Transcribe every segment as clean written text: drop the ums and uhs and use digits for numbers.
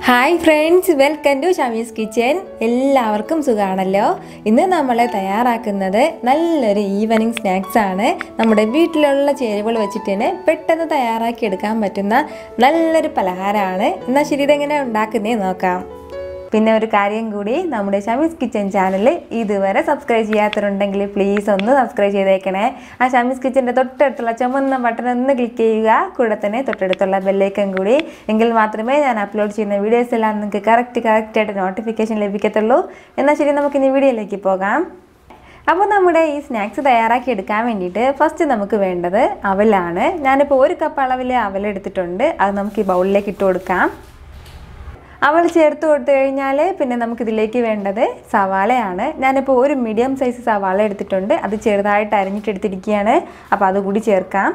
Hi friends, welcome to Shami's kitchen. എല്ലാവർക്കും സുഖമാണല്ലോ. ഇന്ന് നമ്മൾ തയ്യാറാക്കുന്നത് നല്ലൊരു ഈവനിങ് സ്നാക്സ് ആണ്. നമ്മുടെ വീട്ടിലുള്ള ചേരുവകൾ വെച്ചിട്ട് തന്നെ പെട്ടെന്ന് തയ്യാറാക്കി എടുക്കാൻ പറ്റുന്ന നല്ലൊരു പലഹാരമാണ്. എന്നാൽ ശരി, ഇതെങ്ങനെ ഉണ്ടാക്കുന്നേ നോക്കാം. പിന്നെ ഒരു കാര്യം കൂടി, നമ്മുടെ ഷമീസ് കിച്ചൻ ചാനൽ ഇതുവരെ സബ്സ്ക്രൈബ് ചെയ്യാത്തവരുണ്ടെങ്കിൽ പ്ലീസ് ഒന്ന് സബ്സ്ക്രൈബ് ചെയ്തേക്കണേ. ആ ഷമീസ് കിച്ചൻ്റെ തൊട്ടടുത്തുള്ള ചുമന്ന ബട്ടൺ ഒന്ന് ക്ലിക്ക് ചെയ്യുക. കൂടെ തന്നെ തൊട്ടടുത്തുള്ള ബെല്ലൈക്കൺ കൂടി, എങ്കിൽ മാത്രമേ ഞാൻ അപ്ലോഡ് ചെയ്യുന്ന വീഡിയോസ് എല്ലാം നിങ്ങൾക്ക് കറക്റ്റായിട്ട് നോട്ടിഫിക്കേഷൻ ലഭിക്കത്തുള്ളൂ. എന്നാൽ ശരി, നമുക്കിനി വീഡിയോയിലേക്ക് പോകാം. അപ്പോൾ നമ്മുടെ ഈ സ്നാക്സ് തയ്യാറാക്കി എടുക്കാൻ വേണ്ടിയിട്ട് ഫസ്റ്റ് നമുക്ക് വേണ്ടത് അവലാണ്. ഞാനിപ്പോൾ 1 കപ്പ് അളവിൽ അവലെടുത്തിട്ടുണ്ട്. അത് നമുക്ക് ഈ ബൗളിലേക്ക് ഇട്ട് കൊടുക്കാം. അവൽ ചേർത്ത് കൊടുത്തു കഴിഞ്ഞാൽ പിന്നെ നമുക്കിതിലേക്ക് വേണ്ടത് സവാളയാണ്. ഞാനിപ്പോൾ ഒരു മീഡിയം സൈസ് സവാള എടുത്തിട്ടുണ്ട്. അത് ചെറുതായിട്ട് അരിഞ്ഞിട്ടെടുത്തിരിക്കുകയാണ്. അപ്പോൾ അതുകൂടി ചേർക്കാം.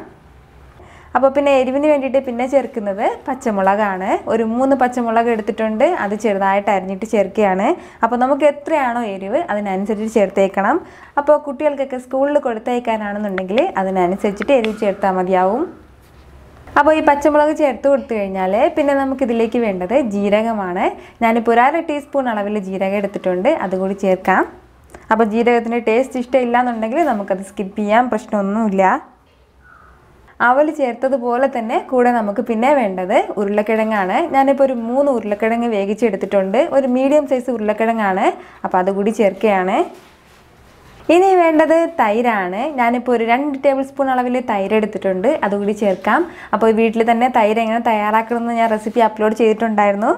അപ്പോൾ പിന്നെ എരിവിന് വേണ്ടിയിട്ട് പിന്നെ ചേർക്കുന്നത് പച്ചമുളകാണ്. ഒരു 3 പച്ചമുളക് എടുത്തിട്ടുണ്ട്. അത് ചെറുതായിട്ട് അരിഞ്ഞിട്ട് ചേർക്കുകയാണ്. അപ്പോൾ നമുക്ക് എത്രയാണോ എരിവ് അതിനനുസരിച്ച് ചേർത്തേക്കണം. അപ്പോൾ കുട്ടികൾക്കൊക്കെ സ്കൂളിൽ കൊടുത്തയക്കാനാണെന്നുണ്ടെങ്കിൽ അതിനനുസരിച്ചിട്ട് എരിവ് ചേർത്താൽ മതിയാവും. അപ്പോൾ ഈ പച്ചമുളക് ചേർത്ത് കൊടുത്തു കഴിഞ്ഞാൽ പിന്നെ നമുക്കിതിലേക്ക് വേണ്ടത് ജീരകമാണ്. ഞാനിപ്പോൾ 1/2 ടീസ്പൂൺ അളവിൽ ജീരകം എടുത്തിട്ടുണ്ട്. അതുകൂടി ചേർക്കാം. അപ്പോൾ ജീരകത്തിൻ്റെ ടേസ്റ്റ് ഇഷ്ടമില്ല എന്നുണ്ടെങ്കിൽ നമുക്കത് സ്കിപ്പ് ചെയ്യാം, പ്രശ്നമൊന്നുമില്ല. അവൽ ചേർത്തതുപോലെ തന്നെ കൂടെ നമുക്ക് പിന്നെ വേണ്ടത് ഉരുളക്കിഴങ്ങാണ്. ഞാനിപ്പോൾ ഒരു 3 ഉരുളക്കിഴങ്ങ് വേവിച്ചെടുത്തിട്ടുണ്ട്. ഒരു മീഡിയം സൈസ് ഉരുളക്കിഴങ്ങാണ്. അപ്പോൾ അതുകൂടി ചേർക്കുകയാണ്. ഇനി വേണ്ടത് തൈരാണ്. ഞാനിപ്പോൾ ഒരു 2 ടേബിൾ സ്പൂൺ അളവിൽ തൈര് എടുത്തിട്ടുണ്ട്. അതുകൂടി ചേർക്കാം. അപ്പോൾ വീട്ടിൽ തന്നെ തൈര് എങ്ങനെ തയ്യാറാക്കണമെന്ന് ഞാൻ റെസിപ്പി അപ്ലോഡ് ചെയ്തിട്ടുണ്ടായിരുന്നു.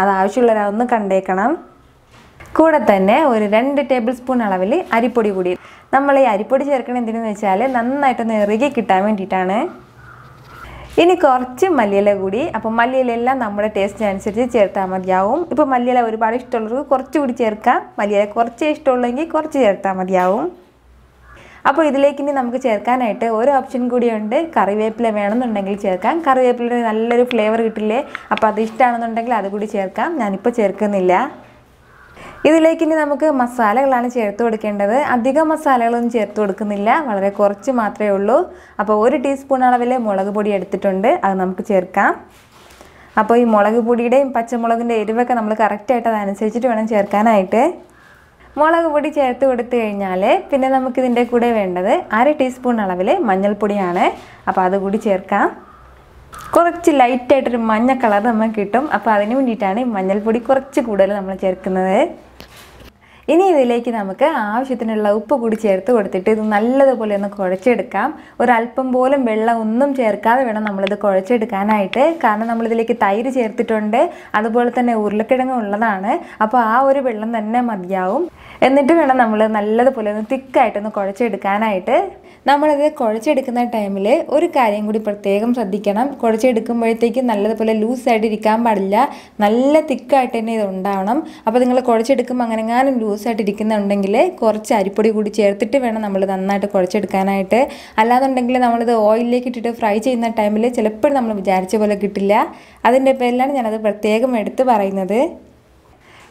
അത് ആവശ്യമുള്ളവരൊന്ന് കണ്ടേക്കണം. കൂടെ തന്നെ ഒരു 2 ടേബിൾ സ്പൂൺ അളവിൽ അരിപ്പൊടി കൂടി. നമ്മൾ ഈ അരിപ്പൊടി ചേർക്കണം എന്തിനെന്ന് വെച്ചാൽ നന്നായിട്ടൊന്ന് ഇറുകി കിട്ടാൻ വേണ്ടിയിട്ടാണ്. ഇനി കുറച്ച് മല്ലിയില കൂടി. അപ്പോൾ മല്ലിയിലെല്ലാം നമ്മുടെ ടേസ്റ്റിനനുസരിച്ച് ചേർത്താൽ മതിയാവും. ഇപ്പോൾ മല്ലിയില ഒരുപാട് ഇഷ്ടമുള്ളവർക്ക് കുറച്ചുകൂടി ചേർക്കാം. മല്ലിയില കുറച്ച് ഇഷ്ടമുള്ളെങ്കിൽ കുറച്ച് ചേർത്താൽ മതിയാവും. അപ്പോൾ ഇതിലേക്ക് ഇനി നമുക്ക് ചേർക്കാനായിട്ട് ഒരു ഓപ്ഷൻ കൂടിയുണ്ട്. കറിവേപ്പില വേണമെന്നുണ്ടെങ്കിൽ ചേർക്കാം. കറിവേപ്പില നല്ലൊരു ഫ്ലേവർ കിട്ടില്ലേ. അപ്പോൾ അത് ഇഷ്ടമാണെന്നുണ്ടെങ്കിൽ അതുകൂടി ചേർക്കാം. ഞാനിപ്പോൾ ചേർക്കുന്നില്ല. ഇതിലേക്ക് ഇനി നമുക്ക് മസാലകളാണ് ചേർത്ത് കൊടുക്കേണ്ടത്. അധികം മസാലകളൊന്നും ചേർത്ത് കൊടുക്കുന്നില്ല, വളരെ കുറച്ച് മാത്രമേ ഉള്ളൂ. അപ്പോൾ 1 ടീസ്പൂൺ അളവിൽ മുളക് പൊടി എടുത്തിട്ടുണ്ട്. അത് നമുക്ക് ചേർക്കാം. അപ്പോൾ ഈ മുളക് പൊടിയുടെയും പച്ചമുളകിൻ്റെ എരിവൊക്കെ നമ്മൾ കറക്റ്റായിട്ട് അതനുസരിച്ചിട്ട് വേണം ചേർക്കാനായിട്ട്. മുളക് പൊടി ചേർത്ത് കൊടുത്തു കഴിഞ്ഞാൽ പിന്നെ നമുക്കിതിൻ്റെ കൂടെ വേണ്ടത് 1/2 ടീസ്പൂൺ അളവിൽ മഞ്ഞൾപ്പൊടിയാണ്. അപ്പോൾ അതുകൂടി ചേർക്കാം. കുറച്ച് ലൈറ്റായിട്ടൊരു മഞ്ഞ കളർ നമുക്ക് കിട്ടും. അപ്പോൾ അതിന് വേണ്ടിയിട്ടാണ് ഈ മഞ്ഞൾപ്പൊടി കുറച്ച് കൂടുതൽ നമ്മൾ ചേർക്കുന്നത്. ഇനി ഇതിലേക്ക് നമുക്ക് ആവശ്യത്തിനുള്ള ഉപ്പ് കൂടി ചേർത്ത് കൊടുത്തിട്ട് ഇത് നല്ലതുപോലെ ഒന്ന് കുഴച്ചെടുക്കാം. ഒരല്പം പോലും വെള്ളം ഒന്നും ചേർക്കാതെ വേണം നമ്മളിത് കുഴച്ചെടുക്കാനായിട്ട്. കാരണം നമ്മളിതിലേക്ക് തൈര് ചേർത്തിട്ടുണ്ട്, അതുപോലെ തന്നെ ഉരുളക്കിഴങ്ങ് ഉള്ളതാണ്. അപ്പോൾ ആ ഒരു വെള്ളം തന്നെ മതിയാവും. എന്നിട്ട് വേണം നമ്മൾ നല്ലതുപോലെ ഒന്ന് തിക്കായിട്ടൊന്ന് കുഴച്ചെടുക്കാനായിട്ട്. നമ്മളിത് കുഴച്ചെടുക്കുന്ന ടൈമിൽ ഒരു കാര്യം കൂടി പ്രത്യേകം ശ്രദ്ധിക്കണം. കുഴച്ചെടുക്കുമ്പോഴത്തേക്കും നല്ലതുപോലെ ലൂസായിട്ട് ഇരിക്കാൻ പാടില്ല. നല്ല തിക്കായിട്ട് തന്നെ ഇത് ഉണ്ടാവണം. അപ്പോൾ നിങ്ങൾ കുഴച്ചെടുക്കുമ്പോൾ അങ്ങനെങ്ങാനും ലൂസായിട്ട് ഇരിക്കുന്നുണ്ടെങ്കിൽ കുറച്ച് അരിപ്പൊടി കൂടി ചേർത്തിട്ട് വേണം നമ്മൾ നന്നായിട്ട് കുഴച്ചെടുക്കാനായിട്ട്. അല്ലാന്നുണ്ടെങ്കിൽ നമ്മളിത് ഓയിലിലേക്ക് ഇട്ടിട്ട് ഫ്രൈ ചെയ്യുന്ന ടൈമിൽ ചിലപ്പോൾ നമ്മൾ വിചാരിച്ച പോലെ കിട്ടില്ല. അതിൻ്റെ പേരിലാണ് ഞാനത് പ്രത്യേകം എടുത്ത് പറയുന്നത്.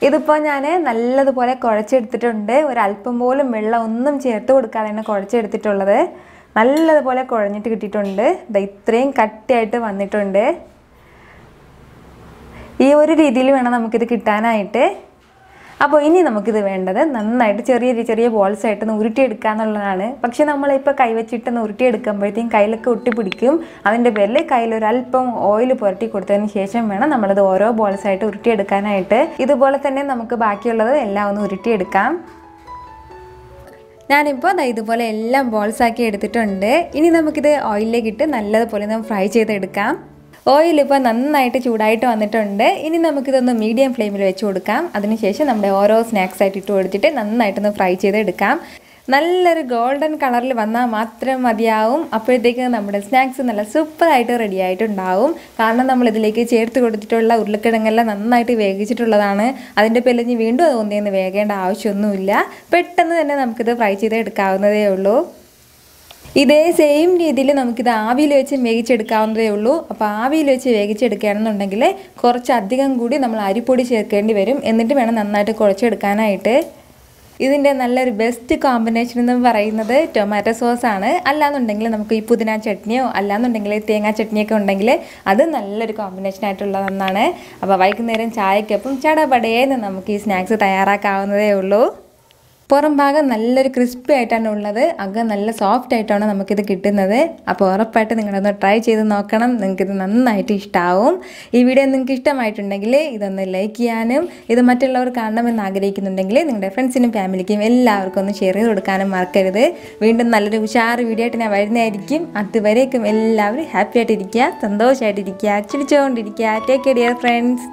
ഇതിപ്പോൾ ഞാൻ നല്ലതുപോലെ കുഴച്ചെടുത്തിട്ടുണ്ട്. ഒരല്പം പോലും വെള്ളം ഒന്നും ചേർത്ത് കൊടുക്കാതെയാണ് കുഴച്ചെടുത്തിട്ടുള്ളത്. നല്ലതുപോലെ കുഴഞ്ഞിട്ട് കിട്ടിയിട്ടുണ്ട്. ഇത്രയും കട്ടിയായിട്ട് വന്നിട്ടുണ്ട്. ഈ ഒരു രീതിയിൽ വേണം നമുക്കിത് കിട്ടാനായിട്ട്. അപ്പോൾ ഇനി നമുക്കിത് വേണ്ടത് നന്നായിട്ട് ചെറിയ ബോൾസ് ആയിട്ടൊന്ന് ഉരുട്ടിയെടുക്കുക എന്നുള്ളതാണ്. പക്ഷേ നമ്മളിപ്പോൾ കൈവച്ചിട്ടൊന്ന് ഉരുട്ടിയെടുക്കുമ്പോഴത്തേക്കും കയ്യിലൊക്കെ ഒട്ടിപ്പിടിക്കും. അതിൻ്റെ പേരിൽ കയ്യിലൊരല്പം ഓയിൽ പുരട്ടി കൊടുത്തതിന് ശേഷം വേണം നമ്മളത് ഓരോ ബോൾസായിട്ട് ഉരുട്ടിയെടുക്കാനായിട്ട്. ഇതുപോലെ തന്നെ നമുക്ക് ബാക്കിയുള്ളത് എല്ലാം ഒന്ന് ഉരുട്ടിയെടുക്കാം. ഞാനിപ്പോൾ ഇതുപോലെ എല്ലാം ബോൾസാക്കി എടുത്തിട്ടുണ്ട്. ഇനി നമുക്കിത് ഓയിലിലേക്ക് ഇട്ട് നല്ലതുപോലെ ഒന്ന് ഫ്രൈ ചെയ്തെടുക്കാം. ഓയിൽ ഇപ്പോൾ നന്നായിട്ട് ചൂടായിട്ട് വന്നിട്ടുണ്ട്. ഇനി നമുക്കിതൊന്ന് മീഡിയം ഫ്ലെയിമിൽ വെച്ച് കൊടുക്കാം. അതിനുശേഷം നമ്മുടെ ഓരോ സ്നാക്സ് ആയിട്ട് ഇട്ട് കൊടുത്തിട്ട് നന്നായിട്ടൊന്ന് ഫ്രൈ ചെയ്തെടുക്കാം. നല്ലൊരു ഗോൾഡൻ കളറിൽ വന്നാൽ മാത്രം മതിയാവും. അപ്പോഴത്തേക്ക് നമ്മുടെ സ്നാക്സ് നല്ല സൂപ്പറായിട്ട് റെഡി ആയിട്ടുണ്ടാവും. കാരണം നമ്മളിതിലേക്ക് ചേർത്ത് കൊടുത്തിട്ടുള്ള ഉരുളക്കിഴങ്ങെല്ലാം നന്നായിട്ട് വേവിച്ചിട്ടുള്ളതാണ്. അതിൻ്റെ പേരിൽ വീണ്ടും അത് ഒന്നേന്ന് വേകേണ്ട ആവശ്യമൊന്നുമില്ല. പെട്ടെന്ന് തന്നെ നമുക്കിത് ഫ്രൈ ചെയ്തെടുക്കാവുന്നതേ ഉള്ളൂ. ഇതേ സെയിം രീതിയിൽ നമുക്കിത് ആവിയിൽ വെച്ച് വേവിച്ചെടുക്കാവുന്നതേ ഉള്ളൂ. അപ്പോൾ ആവിയിൽ വെച്ച് വേവിച്ചെടുക്കുകയാണെന്നുണ്ടെങ്കിൽ കുറച്ചധികം കൂടി നമ്മൾ അരിപ്പൊടി ചേർക്കേണ്ടി വരും. എന്നിട്ട് വേണം നന്നായിട്ട് കുഴച്ചെടുക്കാനായിട്ട്. ഇതിൻ്റെ നല്ലൊരു ബെസ്റ്റ് കോമ്പിനേഷൻ എന്ന് പറയുന്നത് ടൊമാറ്റോ സോസാണ്. അല്ലാന്നുണ്ടെങ്കിൽ നമുക്ക് ഈ പുതിന ചട്നിയോ അല്ലാന്നുണ്ടെങ്കിൽ തേങ്ങാ ചട്നിയൊക്കെ ഉണ്ടെങ്കിൽ അത് നല്ലൊരു കോമ്പിനേഷൻ ആയിട്ടുള്ള ഒന്നാണ്. അപ്പോൾ വൈകുന്നേരം ചായക്കൊപ്പം ചടപടേന്ന് നമുക്ക് ഈ സ്നാക്സ് തയ്യാറാക്കാവുന്നതേ ഉള്ളൂ. പുറം ഭാഗം നല്ലൊരു ക്രിസ്പി ആയിട്ടാണ് ഉള്ളത്, അകം നല്ല സോഫ്റ്റ് ആയിട്ടാണ് നമുക്കിത് കിട്ടുന്നത്. അപ്പോൾ ഉറപ്പായിട്ട് നിങ്ങളൊന്ന് ട്രൈ ചെയ്ത് നോക്കണം, നിങ്ങൾക്കിത് നന്നായിട്ട് ഇഷ്ടമാവും. ഈ വീഡിയോ നിങ്ങൾക്ക് ഇഷ്ടമായിട്ടുണ്ടെങ്കിൽ ഇതൊന്ന് ലൈക്ക് ചെയ്യാനും ഇത് മറ്റുള്ളവർ കാണണമെന്ന് ആഗ്രഹിക്കുന്നുണ്ടെങ്കിൽ നിങ്ങളുടെ ഫ്രണ്ട്സിനും ഫാമിലിക്കും എല്ലാവർക്കും ഒന്ന് ഷെയർ ചെയ്ത് കൊടുക്കാനും മറക്കരുത്. വീണ്ടും നല്ലൊരു ഉഷാറ് വീഡിയോ ആയിട്ട് ഞാൻ വരുന്നതായിരിക്കും. അതുവരേക്കും എല്ലാവരും ഹാപ്പി ആയിട്ടിരിക്കുക, സന്തോഷമായിട്ടിരിക്കുക, ചിരിച്ചുകൊണ്ടിരിക്കുക. Take care dear friends.